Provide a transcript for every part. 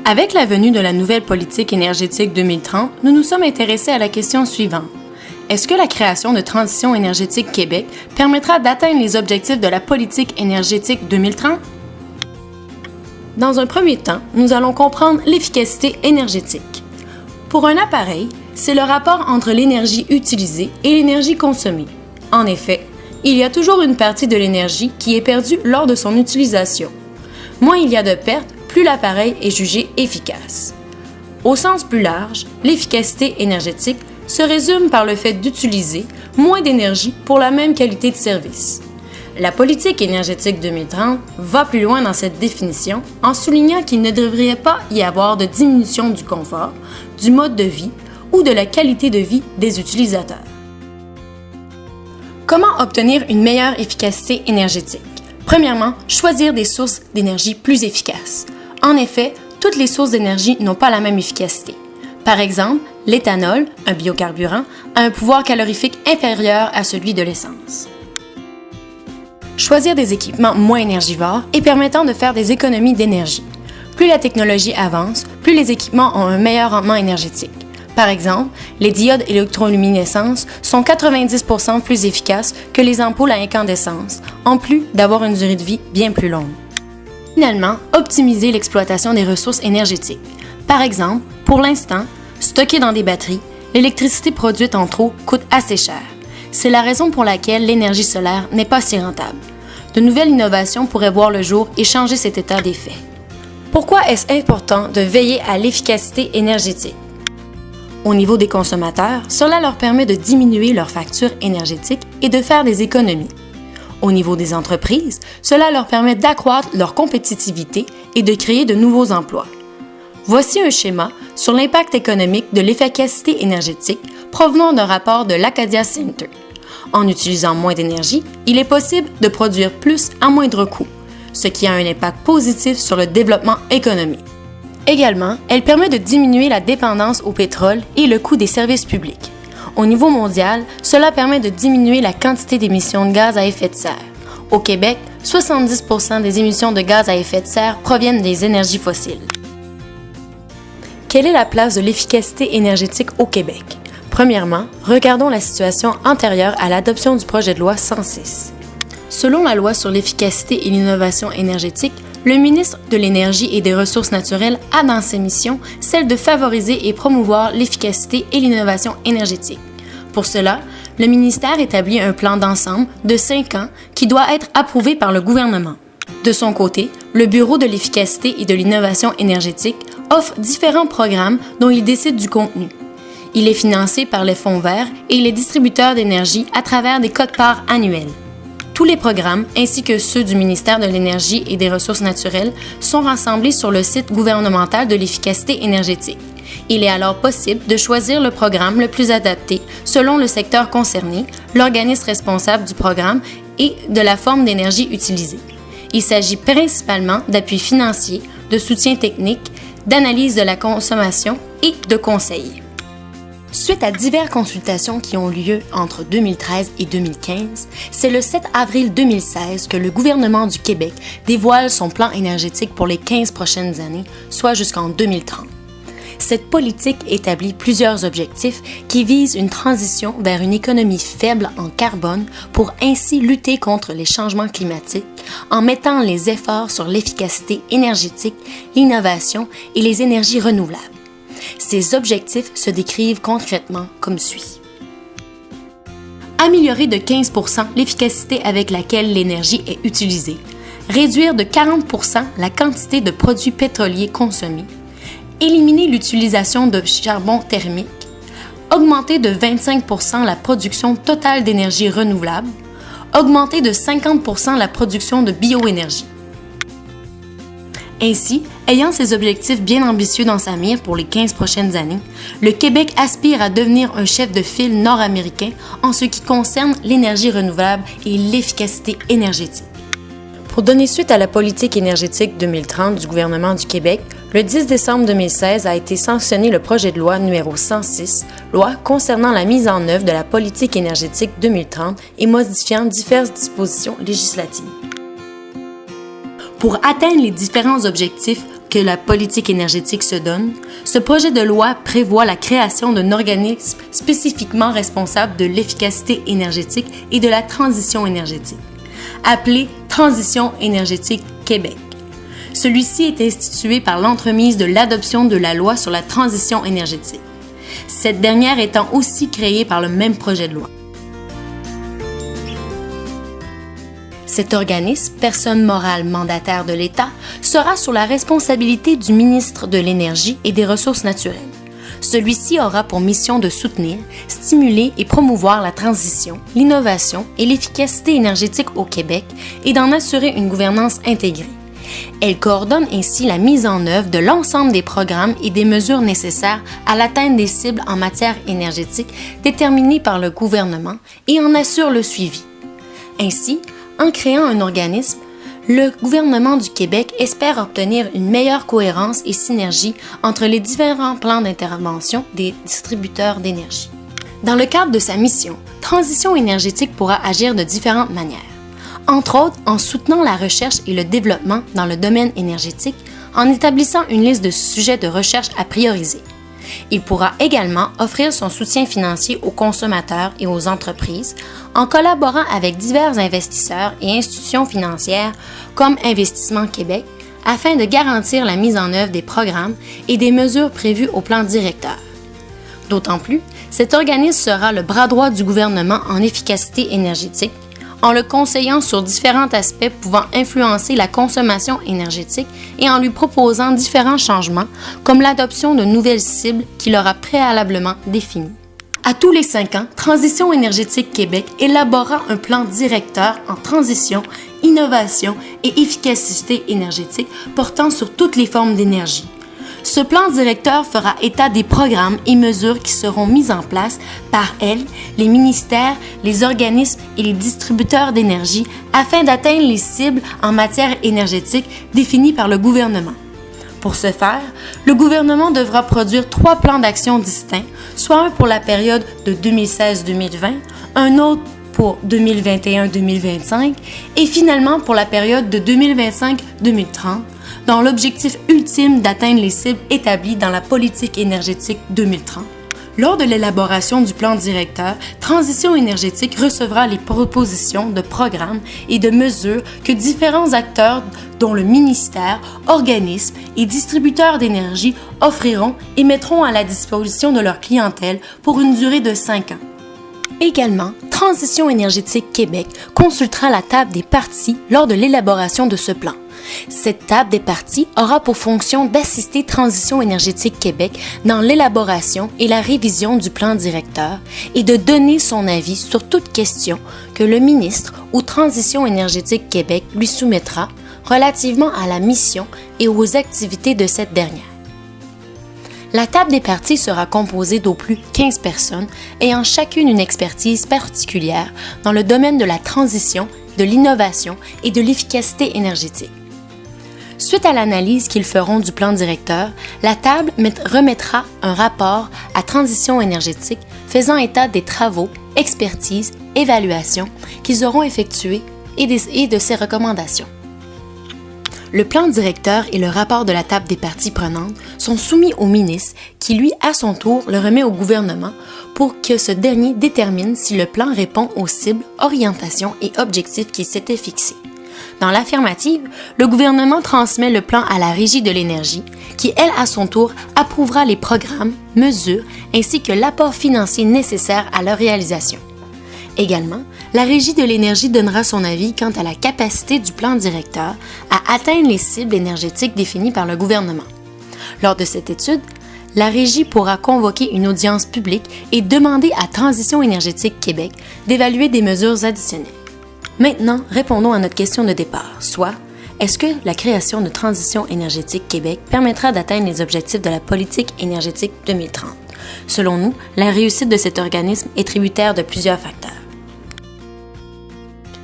Avec la venue de la nouvelle politique énergétique 2030, nous nous sommes intéressés à la question suivante. Est-ce que la création de Transition énergétique Québec permettra d'atteindre les objectifs de la politique énergétique 2030? Dans un premier temps, nous allons comprendre l'efficacité énergétique. Pour un appareil, c'est le rapport entre l'énergie utilisée et l'énergie consommée. En effet, il y a toujours une partie de l'énergie qui est perdue lors de son utilisation. Moins il y a de pertes, plus l'appareil est jugé efficace. Au sens plus large, l'efficacité énergétique se résume par le fait d'utiliser moins d'énergie pour la même qualité de service. La politique énergétique 2030 va plus loin dans cette définition en soulignant qu'il ne devrait pas y avoir de diminution du confort, du mode de vie ou de la qualité de vie des utilisateurs. Comment obtenir une meilleure efficacité énergétique? Premièrement, choisir des sources d'énergie plus efficaces. En effet, toutes les sources d'énergie n'ont pas la même efficacité. Par exemple, l'éthanol, un biocarburant, a un pouvoir calorifique inférieur à celui de l'essence. Choisir des équipements moins énergivores et permettant de faire des économies d'énergie. Plus la technologie avance, plus les équipements ont un meilleur rendement énergétique. Par exemple, les diodes électroluminescence sont 90% plus efficaces que les ampoules à incandescence, en plus d'avoir une durée de vie bien plus longue. Finalement, optimiser l'exploitation des ressources énergétiques. Par exemple, pour l'instant, stockée dans des batteries, l'électricité produite en trop coûte assez cher. C'est la raison pour laquelle l'énergie solaire n'est pas si rentable. De nouvelles innovations pourraient voir le jour et changer cet état des faits. Pourquoi est-ce important de veiller à l'efficacité énergétique? Au niveau des consommateurs, cela leur permet de diminuer leur facture énergétique et de faire des économies. Au niveau des entreprises, cela leur permet d'accroître leur compétitivité et de créer de nouveaux emplois. Voici un schéma sur l'impact économique de l'efficacité énergétique provenant d'un rapport de l'Acadia Center. En utilisant moins d'énergie, il est possible de produire plus à moindre coût, ce qui a un impact positif sur le développement économique. Également, elle permet de diminuer la dépendance au pétrole et le coût des services publics. Au niveau mondial, cela permet de diminuer la quantité d'émissions de gaz à effet de serre. Au Québec, 70% des émissions de gaz à effet de serre proviennent des énergies fossiles. Quelle est la place de l'efficacité énergétique au Québec? Premièrement, regardons la situation antérieure à l'adoption du projet de loi 106. Selon la loi sur l'efficacité et l'innovation énergétique, le ministre de l'Énergie et des Ressources naturelles a dans ses missions celle de favoriser et promouvoir l'efficacité et l'innovation énergétique. Pour cela, le ministère établit un plan d'ensemble de 5 ans qui doit être approuvé par le gouvernement. De son côté, le Bureau de l'efficacité et de l'innovation énergétique offre différents programmes dont il décide du contenu. Il est financé par les fonds verts et les distributeurs d'énergie à travers des quotes-parts annuelles. Tous les programmes, ainsi que ceux du ministère de l'Énergie et des Ressources naturelles, sont rassemblés sur le site gouvernemental de l'efficacité énergétique. Il est alors possible de choisir le programme le plus adapté selon le secteur concerné, l'organisme responsable du programme et de la forme d'énergie utilisée. Il s'agit principalement d'appuis financiers, de soutien technique, d'analyse de la consommation et de conseils. Suite à diverses consultations qui ont lieu entre 2013 et 2015, c'est le 7 avril 2016 que le gouvernement du Québec dévoile son plan énergétique pour les 15 prochaines années, soit jusqu'en 2030. Cette politique établit plusieurs objectifs qui visent une transition vers une économie faible en carbone pour ainsi lutter contre les changements climatiques en mettant les efforts sur l'efficacité énergétique, l'innovation et les énergies renouvelables. Ces objectifs se décrivent concrètement comme suit. Améliorer de 15% l'efficacité avec laquelle l'énergie est utilisée. Réduire de 40% la quantité de produits pétroliers consommés. Éliminer l'utilisation de charbon thermique. Augmenter de 25% la production totale d'énergie renouvelable. Augmenter de 50% la production de bioénergie. Ainsi, ayant ces objectifs bien ambitieux dans sa mire pour les 15 prochaines années, le Québec aspire à devenir un chef de file nord-américain en ce qui concerne l'énergie renouvelable et l'efficacité énergétique. Pour donner suite à la politique énergétique 2030 du gouvernement du Québec, le 10 décembre 2016 a été sanctionné le projet de loi numéro 106, loi concernant la mise en œuvre de la politique énergétique 2030 et modifiant diverses dispositions législatives. Pour atteindre les différents objectifs que la politique énergétique se donne, ce projet de loi prévoit la création d'un organisme spécifiquement responsable de l'efficacité énergétique et de la transition énergétique, appelé Transition énergétique Québec. Celui-ci est institué par l'entremise de l'adoption de la loi sur la transition énergétique, cette dernière étant aussi créée par le même projet de loi. Cet organisme, personne morale mandataire de l'État, sera sous la responsabilité du ministre de l'Énergie et des Ressources naturelles. Celui-ci aura pour mission de soutenir, stimuler et promouvoir la transition, l'innovation et l'efficacité énergétique au Québec et d'en assurer une gouvernance intégrée. Elle coordonne ainsi la mise en œuvre de l'ensemble des programmes et des mesures nécessaires à l'atteinte des cibles en matière énergétique déterminées par le gouvernement et en assure le suivi. Ainsi, en créant un organisme, le gouvernement du Québec espère obtenir une meilleure cohérence et synergie entre les différents plans d'intervention des distributeurs d'énergie. Dans le cadre de sa mission, Transition énergétique pourra agir de différentes manières. Entre autres, en soutenant la recherche et le développement dans le domaine énergétique, en établissant une liste de sujets de recherche à prioriser. Il pourra également offrir son soutien financier aux consommateurs et aux entreprises en collaborant avec divers investisseurs et institutions financières comme Investissement Québec afin de garantir la mise en œuvre des programmes et des mesures prévues au plan directeur. D'autant plus, cet organisme sera le bras droit du gouvernement en efficacité énergétique en le conseillant sur différents aspects pouvant influencer la consommation énergétique et en lui proposant différents changements, comme l'adoption de nouvelles cibles qu'il aura préalablement définies. À tous les 5 ans, Transition énergétique Québec élaborera un plan directeur en transition, innovation et efficacité énergétique portant sur toutes les formes d'énergie. Ce plan directeur fera état des programmes et mesures qui seront mis en place par elle, les ministères, les organismes et les distributeurs d'énergie afin d'atteindre les cibles en matière énergétique définies par le gouvernement. Pour ce faire, le gouvernement devra produire 3 plans d'action distincts, soit un pour la période de 2016-2020, un autre pour 2021-2025 et finalement pour la période de 2025-2030, dans l'objectif ultime d'atteindre les cibles établies dans la politique énergétique 2030. Lors de l'élaboration du plan directeur, Transition énergétique recevra les propositions de programmes et de mesures que différents acteurs, dont le ministère, organismes et distributeurs d'énergie, offriront et mettront à la disposition de leur clientèle pour une durée de 5 ans. Également, Transition énergétique Québec consultera la table des parties lors de l'élaboration de ce plan. Cette table des parties aura pour fonction d'assister Transition énergétique Québec dans l'élaboration et la révision du plan directeur et de donner son avis sur toute question que le ministre ou Transition énergétique Québec lui soumettra relativement à la mission et aux activités de cette dernière. La table des parties sera composée d'au plus 15 personnes ayant chacune une expertise particulière dans le domaine de la transition, de l'innovation et de l'efficacité énergétique. Suite à l'analyse qu'ils feront du plan directeur, la table remettra un rapport à Transition énergétique faisant état des travaux, expertises, évaluations qu'ils auront effectués et de ses recommandations. Le plan directeur et le rapport de la table des parties prenantes sont soumis au ministre qui, lui, à son tour, le remet au gouvernement pour que ce dernier détermine si le plan répond aux cibles, orientations et objectifs qu'il s'était fixés. Dans l'affirmative, le gouvernement transmet le plan à la Régie de l'énergie qui, elle, à son tour, approuvera les programmes, mesures ainsi que l'apport financier nécessaire à leur réalisation. Également, la Régie de l'énergie donnera son avis quant à la capacité du plan directeur à atteindre les cibles énergétiques définies par le gouvernement. Lors de cette étude, la Régie pourra convoquer une audience publique et demander à Transition énergétique Québec d'évaluer des mesures additionnelles. Maintenant, répondons à notre question de départ, soit est-ce que la création de Transition énergétique Québec permettra d'atteindre les objectifs de la politique énergétique 2030? Selon nous, la réussite de cet organisme est tributaire de plusieurs facteurs.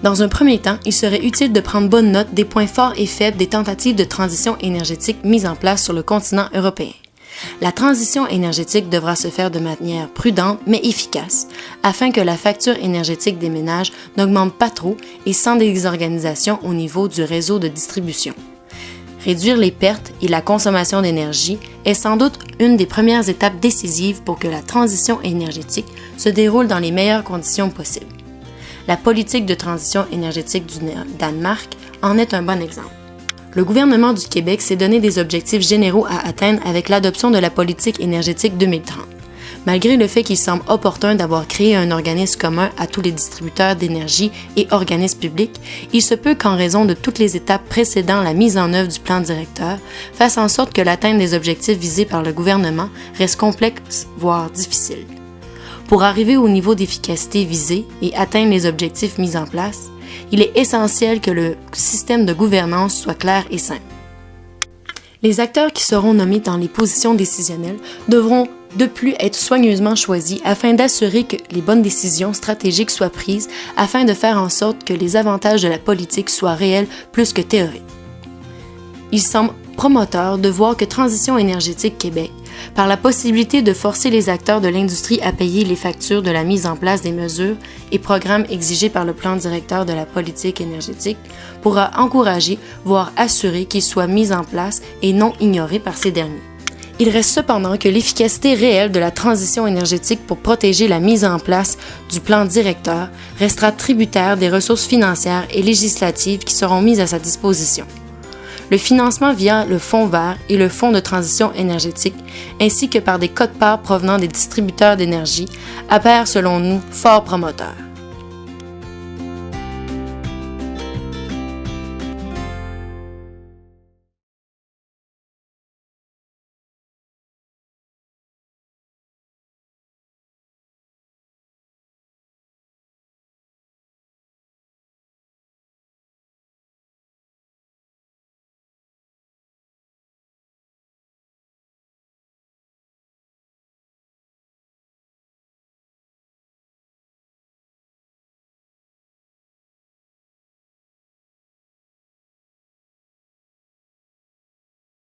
Dans un premier temps, il serait utile de prendre bonne note des points forts et faibles des tentatives de transition énergétique mises en place sur le continent européen. La transition énergétique devra se faire de manière prudente mais efficace, afin que la facture énergétique des ménages n'augmente pas trop et sans désorganisation au niveau du réseau de distribution. Réduire les pertes et la consommation d'énergie est sans doute une des premières étapes décisives pour que la transition énergétique se déroule dans les meilleures conditions possibles. La politique de transition énergétique du Danemark en est un bon exemple. Le gouvernement du Québec s'est donné des objectifs généraux à atteindre avec l'adoption de la politique énergétique 2030. Malgré le fait qu'il semble opportun d'avoir créé un organisme commun à tous les distributeurs d'énergie et organismes publics, il se peut qu'en raison de toutes les étapes précédant la mise en œuvre du plan directeur, fasse en sorte que l'atteinte des objectifs visés par le gouvernement reste complexe, voire difficile. Pour arriver au niveau d'efficacité visé et atteindre les objectifs mis en place, il est essentiel que le système de gouvernance soit clair et simple. Les acteurs qui seront nommés dans les positions décisionnelles devront de plus être soigneusement choisis afin d'assurer que les bonnes décisions stratégiques soient prises afin de faire en sorte que les avantages de la politique soient réels plus que théoriques. Il semble promoteur de voir que Transition énergétique Québec, par la possibilité de forcer les acteurs de l'industrie à payer les factures de la mise en place des mesures et programmes exigés par le plan directeur de la politique énergétique, pourra encourager, voire assurer qu'ils soient mis en place et non ignorés par ces derniers. Il reste cependant que l'efficacité réelle de la transition énergétique pour protéger la mise en place du plan directeur restera tributaire des ressources financières et législatives qui seront mises à sa disposition. Le financement via le Fonds vert et le Fonds de transition énergétique, ainsi que par des quotes-parts provenant des distributeurs d'énergie, apparaît selon nous fort promoteur.